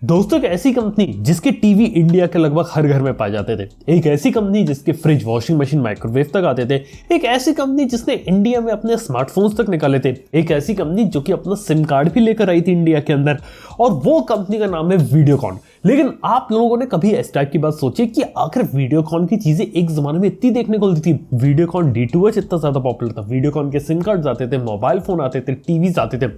दोस्तों, एक ऐसी कंपनी जिसके टीवी इंडिया के लगभग हर घर में पाए जाते थे, एक ऐसी कंपनी जिसके फ्रिज, वॉशिंग मशीन, माइक्रोवेव तक आते थे, एक ऐसी कंपनी जिसने इंडिया में अपने स्मार्टफोन्स तक निकाले थे, एक ऐसी कंपनी जो कि अपना सिम कार्ड भी लेकर आई थी इंडिया के अंदर, और वो कंपनी का नाम है वीडियोकॉन। लेकिन आप लोगों ने कभी इस टाइप की बात सोची कि आखिर वीडियोकॉन की चीजें एक जमाने में इतनी देखने को मिलती थी? वीडियोकॉन D2H इतना ज्यादा पॉपुलर था, वीडियोकॉन के सिम कार्ड आते थे, मोबाइल फोन आते थे, टीवीज आते थे,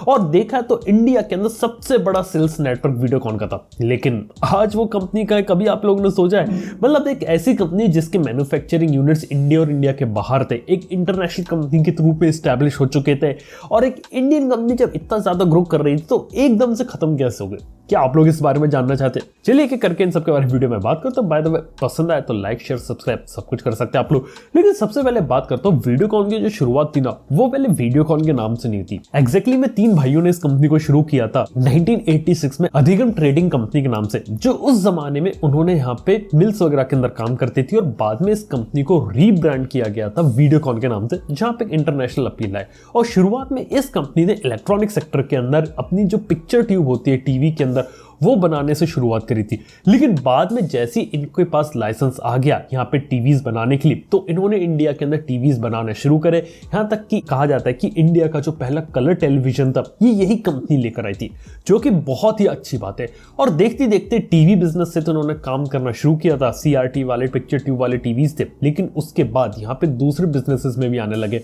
और देखा तो इंडिया के अंदर सबसे बड़ा सेल्स नेटवर्क वीडियोकॉन का था। लेकिन आज वो कंपनी का है, कभी आप लोगों ने सोचा है? मतलब एक ऐसी कंपनी जिसके मैन्युफैक्चरिंग यूनिट्स इंडिया और इंडिया के बाहर थे, एक इंटरनेशनल कंपनी के रूप में स्टैब्लिश हो चुके थे, और एक इंडियन कंपनी जब इतना ज्यादा ग्रो कर रही थी तो एकदम से खत्म कैसे हो गए? क्या आप लोग इस बारे में जानना चाहते हैं? चलिए एक करके इन सबके बारे में वीडियो में बात करता हूं। बाय द वे, पसंद आए तो लाइक, शेयर, सब्सक्राइब सब कुछ कर सकते हैं आप लोग। लेकिन सबसे पहले बात करता हूं, वीडियोकॉन की जो शुरुआत थी ना, वो पहले वीडियोकॉन के नाम से नहीं थी। एग्जैक्टली में 3 भाइयों ने इस कंपनी को शुरू किया था 1986 में अधिगम ट्रेडिंग कंपनी के नाम से, जो उस जमाने में उन्होंने यहाँ पे मिल्स वगैरह के अंदर काम करती थी, और बाद में इस कंपनी को रीब्रांड किया गया था वीडियोकॉन के नाम से, जहां पे इंटरनेशनल अपील है। और शुरुआत में इस कंपनी ने इलेक्ट्रॉनिक सेक्टर के अंदर अपनी जो पिक्चर ट्यूब होती है टीवी के अंदर, वो बनाने से शुरुआत करी थी। लेकिन बाद में जैसे इनके पास लाइसेंस आ गया यहाँ पे टीवीज बनाने के लिए, तो इन्होंने इंडिया के अंदर टीवीज बनाने शुरू करे। यहाँ तक कि कहा जाता है कि इंडिया का जो पहला कलर टेलीविजन था, ये यही कंपनी लेकर आई थी, जो कि बहुत ही अच्छी बात है। और देखते देखते टीवी बिजनेस से तो उन्होंने काम करना शुरू किया था, CRT वाले पिक्चर ट्यूब वाले टीवीज थे। लेकिन उसके बाद यहाँ पे दूसरे बिजनेसेस में भी आने लगे,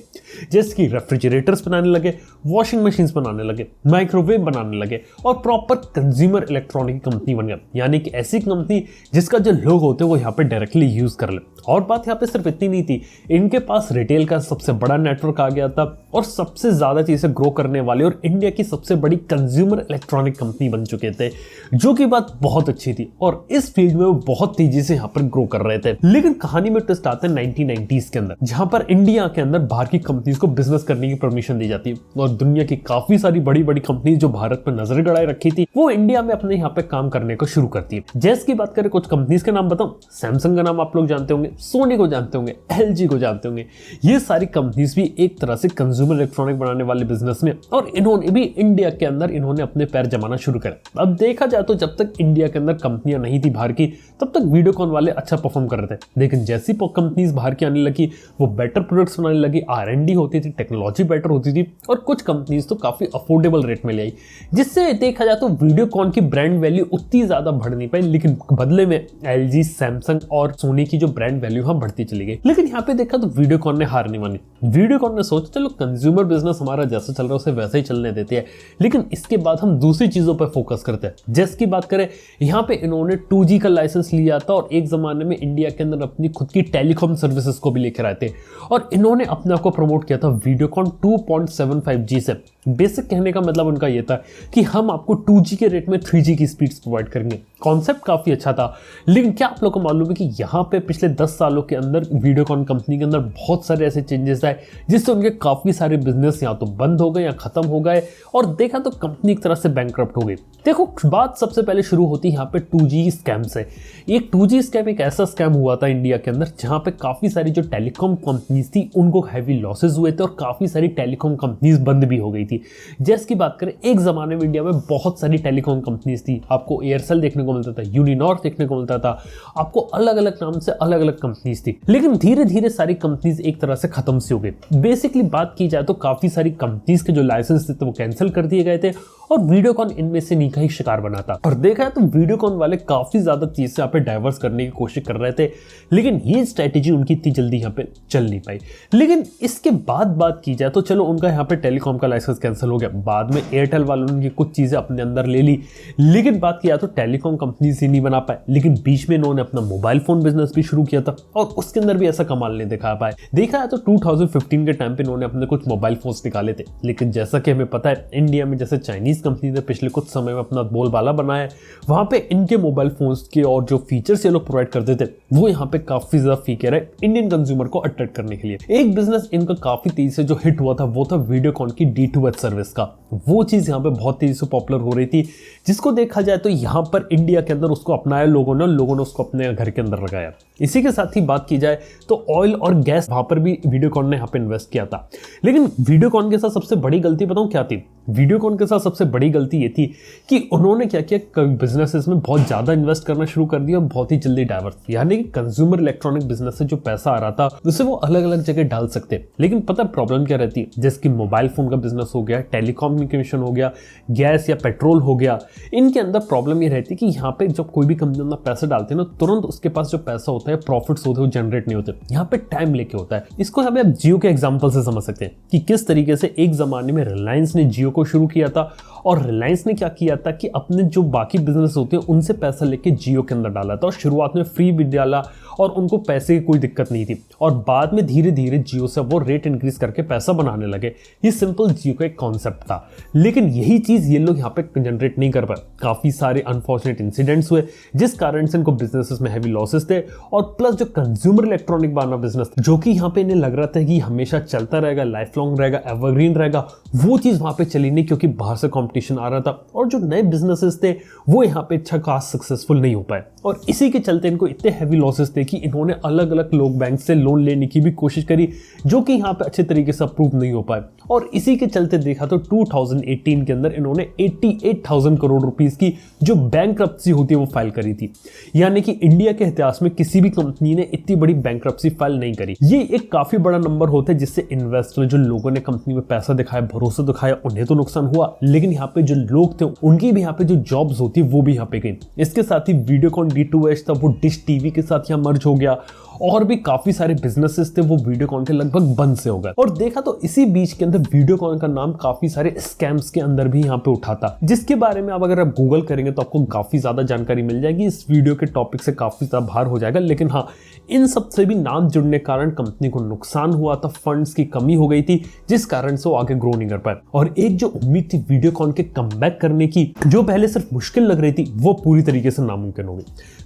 जैसे कि रेफ्रिजरेटर्स बनाने लगे, वॉशिंग मशीन बनाने लगे, माइक्रोवेव बनाने लगे, और प्रॉपर कंज्यूमर इलेक्ट्रॉनिक कंपनी बन गया। यानी कि ऐसी कंपनी जिसका जो लोग होते हैं वो यहाँ पे डायरेक्टली यूज कर ले। और बात यहाँ पे सिर्फ इतनी नहीं थी, इनके पास रिटेल का सबसे बड़ा नेटवर्क आ गया था, और सबसे ज्यादा चीजें ग्रो करने वाले और इंडिया की सबसे बड़ी कंज्यूमर इलेक्ट्रॉनिक कंपनी बन चुके थे, जो की बात बहुत अच्छी थी। और इस फील्ड में वो बहुत तेजी से यहाँ पर ग्रो कर रहे थे। लेकिन कहानी में ट्विस्ट आता है 1990s के अंदर, जहां पर इंडिया के अंदर बाहर की कंपनीज को बिजनेस करने की परमिशन दी जाती है, और दुनिया की काफी सारी बड़ी बड़ी कंपनी जो भारत पर नजर गड़ाए रखी थी, वो इंडिया में अपने यहाँ पे काम करने को शुरू करती है। जैसे की बात करें कुछ कंपनीज के नाम बताऊं, सैमसंग का नाम आप लोग जानते होंगे, सोनी को जानते होंगे, LG को जानते होंगे। ये सारी कंपनीज भी एक तरह से कंज्यूमर इलेक्ट्रॉनिक बनाने वाले बिजनेस में, और इन्होंने भी इंडिया के अंदर इन्होंने अपने पैर जमाना शुरू किया। अब देखा जाए तो जब तक इंडिया के अंदर कंपनियां नहीं थी बाहर की, तब तक वीडियोकॉन वाले अच्छा परफॉर्म कर रहे थे। लेकिन जैसी कंपनीज बाहर की आने लगी, वो बेटर प्रोडक्ट्स बनाने लगी, R&D होती थी, टेक्नोलॉजी बेटर होती थी, और कुछ कंपनीज तो काफी अफोर्डेबल रेट में ले आई, जिससे देखा जाए तो वीडियोकॉन की ब्रांड वैल्यू उतनी ज्यादा बढ़ नहीं पाई। लेकिन बदले में LG, सैमसंग और सोनी की जो ब्रांड वैल्यू हम बढ़ती चली गई। लेकिन यहाँ पे देखा तो वीडियोकॉन ने हार नहीं मानी। वीडियोकॉन ने सोचा चलो कंज्यूमर बिजनेस हमारा जैसा चल रहा है उसे वैसे ही चलने देते हैं, लेकिन इसके बाद हम दूसरी चीजों पर फोकस करते हैं। जैसे की बात करें, यहाँ पे इन्होंने 2G का लाइसेंस लिया था, और एक जमाने में इंडिया के अंदर अपनी खुद की टेलीकॉम सर्विसेज को भी लेकर आए थे, और इन्होंने अपने आप को प्रमोट किया था वीडियोकॉन 2.75G से। बेसिक कहने का मतलब उनका यह था कि हम आपको 2G के रेट में 3G की स्पीड्स प्रोवाइड करेंगे। कॉन्सेप्ट काफी अच्छा था। लेकिन क्या आप लोगों को मालूम है कि यहाँ पे पिछले 10 सालों के अंदर वीडियोकॉन कंपनी के अंदर बहुत सारे ऐसे चेंजेस आए, जिससे उनके काफी सारे बिजनेस या तो बंद हो गए या खत्म हो गए, और देखा तो कंपनी एक तरह से बैंकक्रप्ट हो गई। देखो, बात सबसे पहले शुरू होती है यहाँ पे 2G स्कैम से। एक 2G स्कैम एक ऐसा स्कैम हुआ था इंडिया के अंदर, जहाँ पे काफी सारी जो टेलीकॉम कंपनीज थी उनको हैवी लॉसेज हुए थे, और काफी सारी टेलीकॉम कंपनीज बंद भी हो गई थी। जैसे की बात करें, एक जमाने में इंडिया में बहुत सारी टेलीकॉम कंपनीज थी, आपको एयरसेल देखने को मिलता था, यूनिनॉर देखने को मिलता था, आपको अलग अलग नाम से अलग अलग कंपनीज थी। लेकिन धीरे धीरे सारी कंपनीज एक तरह से खत्म सी हो गई। बेसिकली बात की जाए तो काफी सारी कंपनीज के जो लाइसेंस थे तो वो कैंसिल कर दिए गए थे, और वीडियोकॉन इनमें से नहीं का ही शिकार बना था। और देखा है तो वीडियोकॉन वाले काफी ज्यादा चीज से यहाँ पे डाइवर्स करने की कोशिश कर रहे थे, लेकिन ये स्ट्रेटेजी उनकी इतनी जल्दी यहाँ पे चल नहीं पाई। लेकिन इसके बाद बात की जाए तो चलो, उनका यहाँ पे टेलीकॉम का लाइसेंस कैंसिल हो गया, बाद में एयरटेल वालों ने कुछ चीजें अपने अंदर ले ली। लेकिन बात किया तो टेलीकॉम कंपनी से नहीं बना पाए, लेकिन बीच में इन्होंने अपना मोबाइल फोन बिजनेस भी शुरू किया था, और उसके अंदर भी ऐसा कमाल नहीं दिखा पाए। देखा है तो 2015 के टाइम पे इन्होंने अपने कुछ मोबाइल फोन्स निकाले थे, लेकिन जैसा कि हमें पता है इंडिया में जैसे चाइनीज कंपनी ने पिछले कुछ समय में अपना बोलबाला बनाया, वहां पे इनके मोबाइल फोन्स के और जो फीचर्स ये लोग प्रोवाइड करते थे, वो यहाँ पे काफी ज्यादा फीके रहे इंडियन कंज्यूमर को अट्रैक्ट करने के लिए। एक बिजनेस इनका काफी तेजी से जो हिट हुआ था, वो था वीडियोकॉन की D2H सर्विस का। वो चीज यहाँ पे बहुत तेजी से पॉपुलर हो रही थी, जिसको देखा जाए तो यहाँ पर इंडिया के अंदर उसको अपनाया लोगों ने उसको अपने घर के अंदर लगाया। इसी के साथ ही बात की जाए तो ऑयल और गैस, वहां पर भी वीडियोकॉन ने यहाँ पे इन्वेस्ट किया था। लेकिन वीडियोकॉन के साथ सबसे बड़ी गलती बताऊं क्या थी? वीडियोकॉन के साथ सबसे बड़ी गलती ये थी कि उन्होंने क्या किया, कई बिजनेसेस में बहुत ज्यादा इन्वेस्ट करना शुरू कर दिया और बहुत ही जल्दी डाइवर्स, यानी कि कंज्यूमर इलेक्ट्रॉनिक बिजनेस से जो पैसा आ रहा था उसे वो अलग अलग जगह डाल सकते। लेकिन पता प्रॉब्लम क्या रहती है, जैसे कि मोबाइल फोन का बिजनेस हो गया, टेलीकॉम्युनिकेशन हो गया, गैस या पेट्रोल हो गया, इनके अंदर प्रॉब्लम ये रहती है कि यहाँ पे जब कोई भी कंपनी अपना पैसा डालते हैं ना, तुरंत उसके पास जो पैसा होता है, प्रॉफिट्स होते हैं, वो जनरेट नहीं होते। यहाँ पे टाइम लेके होता है। इसको हमें अब जियो के एग्जांपल से समझ सकते हैं कि किस तरीके से एक जमाने में रिलायंस ने जियो को शुरू किया था और रिलायंस ने क्या किया था कि अपने जो बाकी बिजनेस होते हैं उनसे पैसा लेके जियो के अंदर डाला था और शुरुआत में फ्री भी डाला और उनको पैसे की कोई दिक्कत नहीं थी और बाद में धीरे धीरे जियो से वो रेट इंक्रीज करके पैसा बनाने लगे। ये सिंपल जियो का एक कॉन्सेप्ट था, लेकिन यही चीज ये लोग यहाँ पे जनरेट नहीं कर पाए। काफी सारे अनफॉर्चुनेट इंसिडेंट्स हुए जिस कारण से इनको बिजनेसेस में हैवी लॉसेस थे और प्लस जो कंज्यूमर इलेक्ट्रॉनिक वाला बिजनेस जो कि यहाँ पे इन्हें लग रहा था कि हमेशा चलता रहेगा, लाइफ लॉन्ग रहेगा, एवरग्रीन रहेगा, वो चीज वहां पे चली नहीं क्योंकि बाहर से कंपटीशन आ रहा था और जो नए बिजनेसेस थे वो यहाँ पे अच्छा खास सक्सेसफुल नहीं हो पाए और इसी के चलते इनको इतने हैवी लॉसेस थे कि इन्होंने अलग अलग लोग बैंक से लोन लेने की भी कोशिश करी जो कि यहाँ पे अच्छे तरीके से अप्रूव नहीं हो पाए और इसी के चलते देखा तो 2018 के अंदर इन्होंने 88,000 करोड़ रुपीस की जो बैंक्रप्सी होती है वो फाइल करी थी। यानी कि इंडिया के इतिहास में किसी भी कंपनी ने इतनी बड़ी बैंक्रप्सी फाइल नहीं करी। ये एक काफी बड़ा नंबर होता है जिससे इन्वेस्टर, जो लोगों ने कंपनी में पैसा दिखाया, भरोसा दिखाया, उन्हें तो नुकसान हुआ, लेकिन यहाँ पे जो लोग थे उनकी भी यहाँ पे जो जॉब्स होती है वो भी यहाँ पे गई। इसके साथ ही वीडियोकॉन D2H था वो डिश टीवी के साथ यहाँ मर्ज हो गया और भी काफी सारे बिजनेसेस थे वो वीडियोकॉन के लगभग बंद से हो गए। और देखा तो इसी बीच के अंदर वीडियोकॉन का नाम काफी सारे स्कैम्स के अंदर भी यहाँ पे उठा था, जिसके बारे में अब अगर आप गूगल करेंगे तो आपको काफी ज्यादा जानकारी मिल जाएगी। इस वीडियो के टॉपिक से काफी ज्यादा बाहर हो जाएगा, लेकिन हाँ, इन सब से भी नाम जुड़ने के कारण कंपनी को नुकसान हुआ था, फंड्स की कमी हो गई थी, जिस कारण से वो आगे ग्रो नहीं कर पाए। और एक जो उम्मीद थी वीडियोकॉन के कमबैक करने की, जो पहले सिर्फ मुश्किल लग रही थी, वो पूरी तरीके से नामुमकिन हो गई।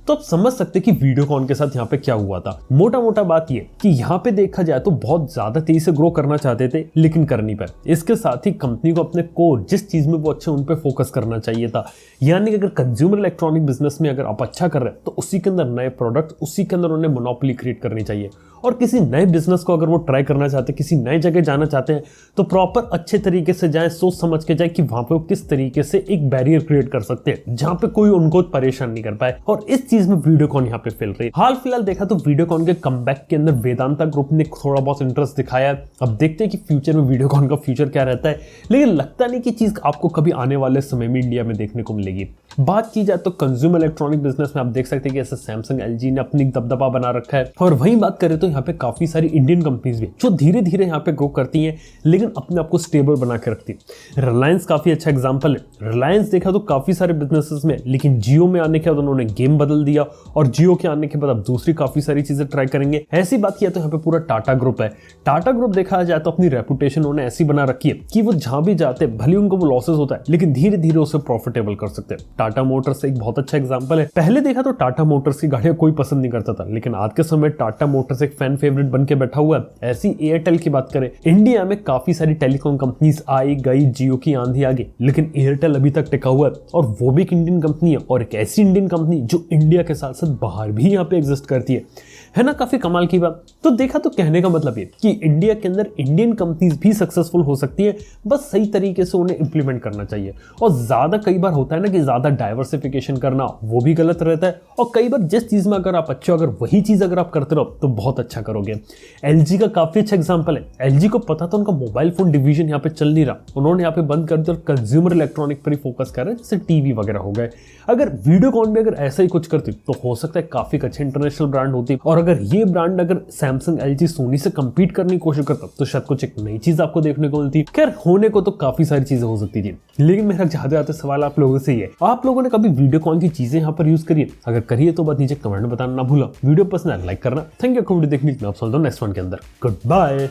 तो आप समझ सकते कि वीडियोकॉन के साथ यहाँ पे क्या हुआ था। मोटा मोटा बात ये कि यहाँ पे देखा जाए तो बहुत ज्यादा तेजी से ग्रो करना चाहते थे लेकिन कर नहीं पाए। इसके साथ ही कंपनी को अपने कोर, जिस चीज में वो अच्छे, उन पे फोकस करना चाहिए था। यानी कि अगर कंज्यूमर इलेक्ट्रॉनिक बिजनेस में अगर आप अच्छा कर रहे हैं तो उसी के अंदर नए प्रोडक्ट, उसी के अंदर उन्हें मोनोपोली क्रिएट करनी चाहिए। और किसी नए बिजनेस को अगर वो ट्राई करना चाहते हैं, किसी नए जगह जाना चाहते हैं, तो प्रॉपर अच्छे तरीके से जाएं, सोच समझ के जाएं कि वहां पे वो किस तरीके से एक बैरियर क्रिएट कर सकते हैं जहां पे कोई उनको परेशान नहीं कर पाए। और इस चीज में वीडियोकॉन यहाँ पे फेल रही। हाल फिलहाल देखा तो वीडियोकॉन के कमबैक के अंदर वेदांता ग्रुप ने थोड़ा बहुत इंटरेस्ट दिखाया। अब देखते हैं कि फ्यूचर में वीडियोकॉन का फ्यूचर क्या रहता है, लेकिन लगता नहीं कि चीज आपको कभी आने वाले समय में इंडिया में देखने को मिलेगी। बात की जाए तो कंज्यूमर इलेक्ट्रॉनिक बिजनेस में आप देख सकते हैं कि ऐसे सैमसंग, LG ने अपनी दबदबा बना रखा है। और वहीं बात करें तो यहाँ पे काफी सारी इंडियन कंपनीज भी जो धीरे धीरे यहाँ पे ग्रो करती हैं लेकिन अपने आप को स्टेबल बना के रखती है। रिलायंस काफी अच्छा एग्जांपल है। रिलायंस देखा तो काफी सारे बिजनेसेस में, लेकिन जियो में आने के बाद उन्होंने गेम बदल दिया और जियो के आने के बाद अब दूसरी काफी सारी चीजें ट्राई करेंगे। ऐसी बात किया तो यहाँ पे पूरा टाटा ग्रुप है। टाटा ग्रुप देखा जाए तो अपनी रेपुटेशन उन्होंने ऐसी बना रखी है कि वो जहां भी जाते हैं, भले उनको वो लॉसेस होता है लेकिन धीरे धीरे उसे प्रॉफिटेबल कर सकते हैं। टाटा मोटर्स एक बहुत अच्छा एग्जांपल है। पहले देखा तो टाटा मोटर्स की गाड़ियां कोई पसंद नहीं करता था, लेकिन आज के समय टाटा मोटर्स एक फैन फेवरेट बन के बैठा हुआ है। ऐसी एयरटेल की बात करें, इंडिया में काफी सारी टेलीकॉम कंपनीज आई गई, जियो की आंधी आ गई, लेकिन एयरटेल अभी तक टिका हुआ है और वो भी एक इंडियन कंपनी है और एक ऐसी इंडियन कंपनी जो इंडिया के साथ साथ बाहर भी यहाँ पे एग्जिस्ट करती है ना। काफी कमाल की बात। तो देखा तो कहने का मतलब ये कि इंडिया के अंदर इंडियन कंपनीज भी सक्सेसफुल हो सकती है, बस सही तरीके से उन्हें इंप्लीमेंट करना चाहिए। और ज्यादा कई बार होता है ना कि ज्यादा डाइवर्सिफिकेशन करना, वो भी गलत रहता है। और कई बार जिस चीज में अगर आप अच्छे हो, अगर वही चीज अगर आप करते रहो तो बहुत अच्छा करोगे। LG का काफी अच्छा एग्जाम्पल है। LG को पता था उनका मोबाइल फोन डिवीजन यहाँ पे चल नहीं रहा, उन्होंने यहाँ पे बंद कर दिया और कंज्यूमर इलेक्ट्रॉनिक पर ही फोकस कर रहे हैं, जैसे टीवी वगैरह हो गए। अगर वीडियोकॉन भी अगर ऐसा ही कुछ करती तो हो सकता है काफी अच्छे इंटरनेशनल ब्रांड होती। और अगर ये ब्रांड अगर सैमसंग, LG, सोनी से कंपीट करने की कोशिश करता तो शायद कुछ एक नई चीज आपको देखने को मिलती। खैर, होने को तो काफी सारी चीजें हो सकती थी, लेकिन मेरा ज्यादा आते सवाल आप लोगों से ही है, आप लोगों ने कभी वीडियोकॉन की चीजें यहाँ पर यूज करिए? अगर करिए तो बात नीचे कमेंट में बताना ना भूलो। वीडियो पसंद है लाइक करना। थैंक यू वीडियो देखने के लिए। आप नेक्स्ट वन के अंदर। Good bye.